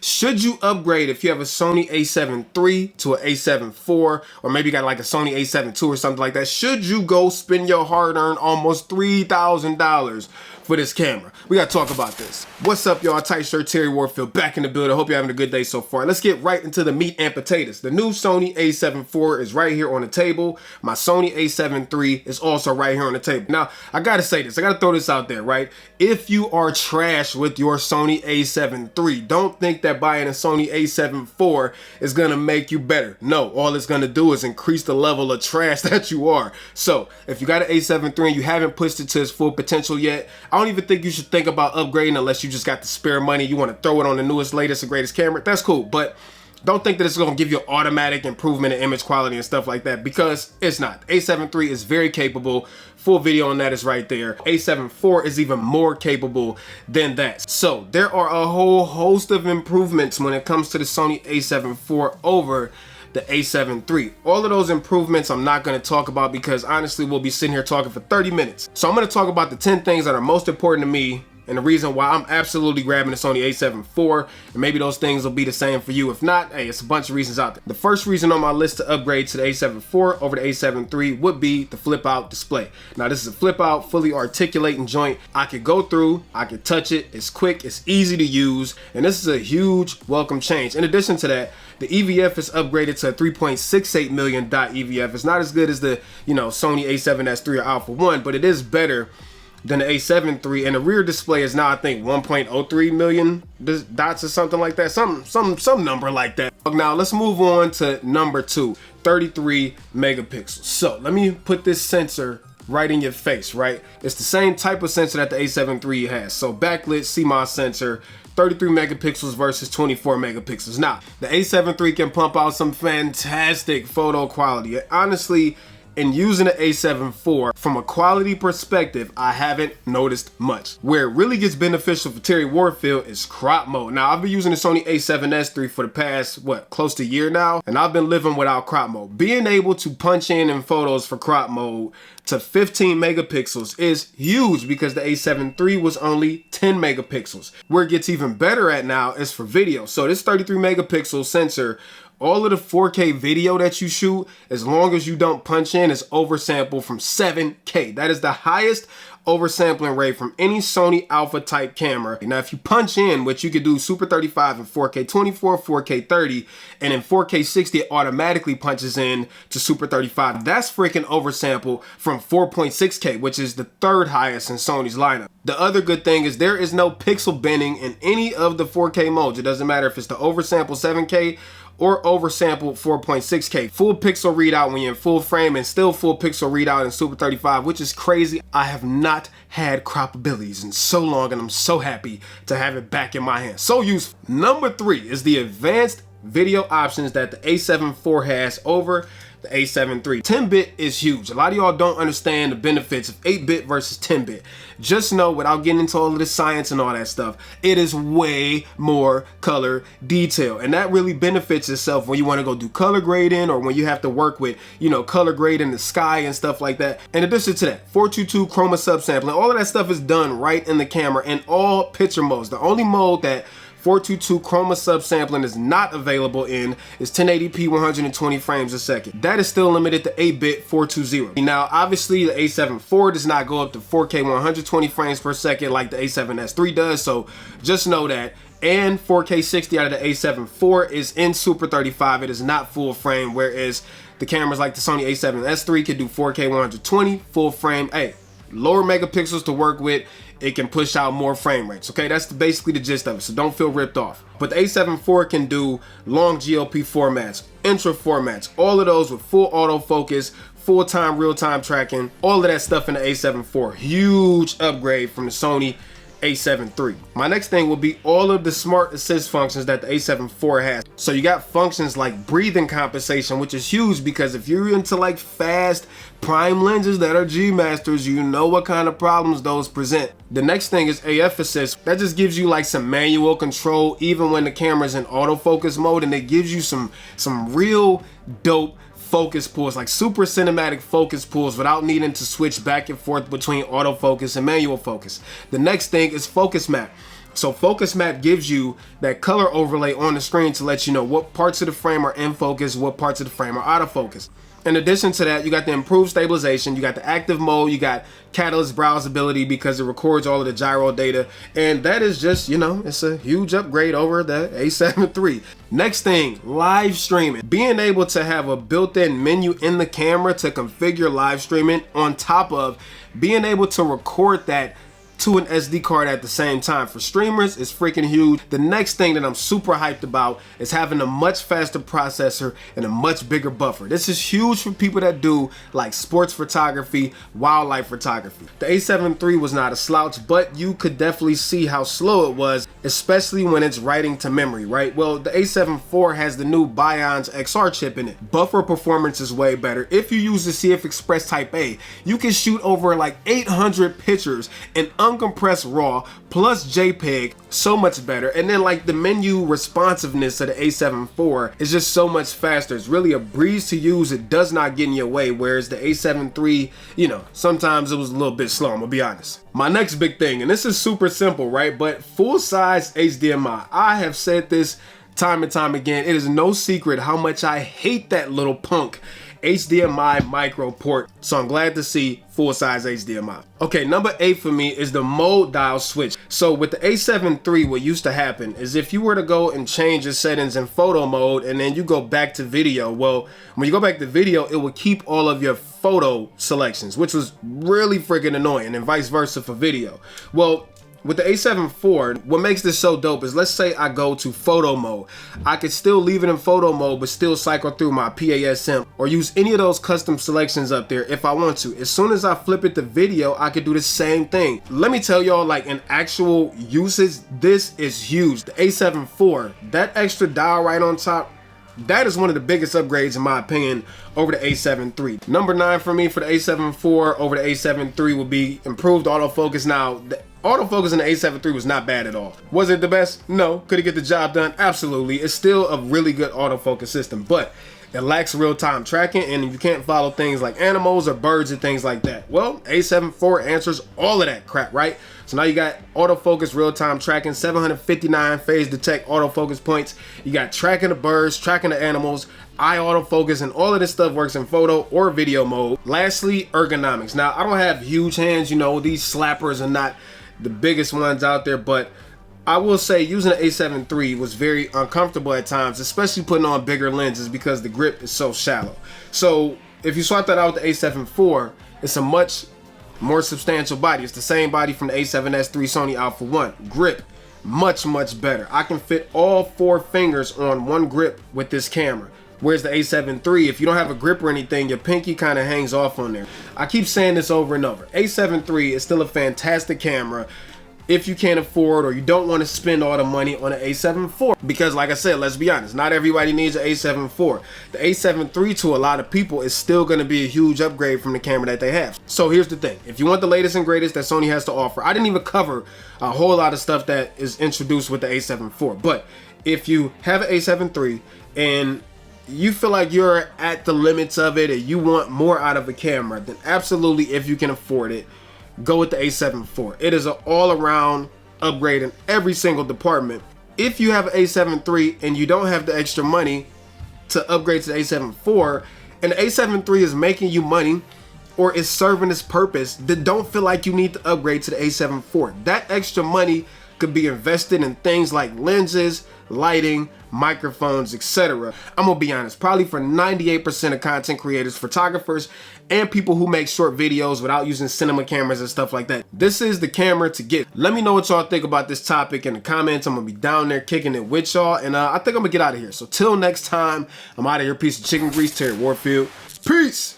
Should you upgrade if you have a Sony A7 III to an A7 IV, or maybe you got like a Sony A7 II or something like that? Should you go spend your hard-earned almost $3,000 for this camera? We gotta talk about this. What's up, y'all? Tight shirt Terry Warfield back in the building. I hope you're having a good day so far. Let's get right into the meat and potatoes. The new Sony A7 IV is right here on the table. My Sony A7 III is also right here on the table. Now, I gotta say this. I gotta throw this out there, right? If you are trash with your Sony A7 III, don't think that buying a Sony A7 IV is gonna make you better. No, all it's gonna do is increase the level of trash that you are. So, if you got an A7 III and you haven't pushed it to its full potential yet, I don't even think you should think about upgrading unless you just got the spare money. You want to throw it on the newest, latest, and greatest camera. That's cool, but don't think that it's going to give you automatic improvement in image quality and stuff like that, because it's not. A7 III is very capable. Full video on that is right there. A7 IV is even more capable than that. So there are a whole host of improvements when it comes to the Sony A7 IV over the A7 III. All of those improvements I'm not going to talk about because honestly we'll be sitting here talking for 30 minutes. So I'm going to talk about the 10 things that are most important to me and the reason why I'm absolutely grabbing the Sony A7 IV, and maybe those things will be the same for you. If not, hey, it's a bunch of reasons out there. The first reason on my list to upgrade to the A7 IV over the A7 III would be the flip out display. Now this is a flip out, fully articulating joint. I could go through, I could touch it, it's quick, it's easy to use, and this is a huge welcome change. In addition to that, the EVF is upgraded to a 3.68 million dot EVF. It's not as good as the, Sony A7S III or Alpha 1, but it is better than the A7 III, and the rear display is now I think 1.03 million dots or something like that, some number like that. Now let's move on to number 2, 33 megapixels. So let me put this sensor right in your face, right? It's the same type of sensor that the A7 III has. So backlit CMOS sensor, 33 megapixels versus 24 megapixels. Now, the A7 III can pump out some fantastic photo quality. Honestly, in using the A7 IV, from a quality perspective, I haven't noticed much. Where it really gets beneficial for Terry Warfield is crop mode. Now, I've been using the Sony A7S III for the past, close to a year now, and I've been living without crop mode. Being able to punch in photos for crop mode to 15 megapixels is huge because the A7 III was only 10 megapixels. Where it gets even better at now is for video. So this 33 megapixel sensor, all of the 4K video that you shoot, as long as you don't punch in, is oversampled from 7K. That is the highest oversampling rate from any Sony Alpha type camera. Now, if you punch in, which you could do Super 35 and 4K 24, 4K 30, and in 4K 60, it automatically punches in to Super 35. That's freaking oversample from 4.6K, which is the third highest in Sony's lineup. The other good thing is there is no pixel bending in any of the 4K modes. It doesn't matter if it's the oversample 7K or oversampled 4.6K. Full pixel readout when you're in full frame, and still full pixel readout in Super 35, which is crazy. I have not had crop abilities in so long, and I'm so happy to have it back in my hand. So useful. Number 3 is the advanced video options that the A7 IV has over the A7 III. 10-bit is huge. A lot of y'all don't understand the benefits of 8-bit versus 10-bit. Just know, without getting into all of the science and all that stuff, it is way more color detail, and that really benefits itself when you want to go do color grading, or when you have to work with, color grading the sky and stuff like that. In addition to that, 422 chroma subsampling, all of that stuff is done right in the camera in all picture modes. The only mode that 422 chroma subsampling is not available in is 1080p 120 frames a second. That is still limited to 8-bit 420. Now, obviously, the A7 IV does not go up to 4K 120 frames per second like the A7S III does, so just know that. And 4K 60 out of the A7 IV is in Super 35. It is not full frame, whereas the cameras like the Sony A7S III can do 4K 120 full frame. Hey, lower megapixels to work with, it can push out more frame rates. Okay, that's basically the gist of it, so don't feel ripped off. But the A7 IV can do long GLP formats, intro formats, all of those with full autofocus, full-time real-time tracking, all of that stuff in the A7 IV. Huge upgrade from the Sony A7 III. My next thing will be all of the smart assist functions that the A7 IV has. So you got functions like breathing compensation, which is huge because if you're into like fast prime lenses that are G masters, you know what kind of problems those present. The next thing is AF assist. That just gives you like some manual control even when the camera's in autofocus mode, and it gives you some real dope focus pulls, like super cinematic focus pulls without needing to switch back and forth between autofocus and manual focus. The next thing is focus map. So focus map gives you that color overlay on the screen to let you know what parts of the frame are in focus, what parts of the frame are out of focus. In addition to that, you got the improved stabilization, you got the active mode, you got catalyst browsability because it records all of the gyro data, and that is just, you know, it's a huge upgrade over the A7 III. Next thing, live streaming. Being able to have a built-in menu in the camera to configure live streaming on top of being able to record that to an SD card at the same time for streamers is freaking huge. The next thing that I'm super hyped about is having a much faster processor and a much bigger buffer. This is huge for people that do like sports photography, wildlife photography. The A7 III was not a slouch, but you could definitely see how slow it was, especially when it's writing to memory, right? Well, the A7 IV has the new BIONZ XR chip in it. Buffer performance is way better. If you use the CF Express Type A, you can shoot over like 800 pictures in uncompressed RAW plus JPEG, so much better. And then like the menu responsiveness of the A7 IV is just so much faster. It's really a breeze to use. It does not get in your way, whereas the A7 III, you know, sometimes it was a little bit slow, I'm gonna be honest. My next big thing, and this is super simple, right? But full-size HDMI. I have said this time and time again. It is no secret how much I hate that little punk HDMI micro port, so I'm glad to see full-size HDMI. Okay, number 8 for me is the mode dial switch. So with the A7 III, what used to happen is if you were to go and change your settings in photo mode and then you go back to video, well, when you go back to video, it would keep all of your photo selections, which was really freaking annoying, and vice versa for video. Well, with the A7 IV, what makes this so dope is, let's say I go to photo mode. I could still leave it in photo mode, but still cycle through my PASM or use any of those custom selections up there if I want to. As soon as I flip it to video, I could do the same thing. Let me tell y'all, like in actual usage, this is huge. The A7 IV, that extra dial right on top, that is one of the biggest upgrades in my opinion over the A7 III. Number 9 for me for the A7 IV over the A7 III will be improved autofocus. Now, the autofocus in the A7 III was not bad at all. Was it the best? No. Could it get the job done? Absolutely. It's still a really good autofocus system, but it lacks real-time tracking and you can't follow things like animals or birds and things like that. Well, A7 IV answers all of that crap, right? So now you got autofocus real-time tracking, 759 phase detect autofocus points. You got tracking the birds, tracking the animals, eye autofocus, and all of this stuff works in photo or video mode. Lastly, ergonomics. Now, I don't have huge hands, you know, these slappers are not the biggest ones out there, but I will say using the A7 III was very uncomfortable at times, especially putting on bigger lenses because the grip is so shallow. So if you swap that out with the A7 IV, it's a much more substantial body. It's the same body from the A7S III Sony A7IV. Grip, much better. I can fit all 4 fingers on one grip with this camera. Whereas the A7 III, if you don't have a grip or anything, your pinky kind of hangs off on there. I keep saying this over and over. A7 III is still a fantastic camera if you can't afford or you don't want to spend all the money on an A7 IV. Because like I said, let's be honest, not everybody needs an A7 IV. The A7 III to a lot of people is still going to be a huge upgrade from the camera that they have. So here's the thing. If you want the latest and greatest that Sony has to offer, I didn't even cover a whole lot of stuff that is introduced with the A7 IV. But if you have an A7 III and you feel like you're at the limits of it and you want more out of a camera, then absolutely, if you can afford it, go with the A7 IV. It is an all-around upgrade in every single department. If you have an A7 III and you don't have the extra money to upgrade to the A7 IV, and the A7 III is making you money or is serving its purpose, then don't feel like you need to upgrade to the A7 IV. That extra money could be invested in things like lenses, lighting, microphones, etc. I'm gonna be honest, probably for 98% of content creators, photographers, and people who make short videos without using cinema cameras and stuff like that, this is the camera to get. Let me know what y'all think about this topic in the comments. I'm gonna be down there kicking it with y'all, and I think I'm gonna get out of here. So till next time, I'm out of here. Piece of chicken grease, Terry Warfield. Peace!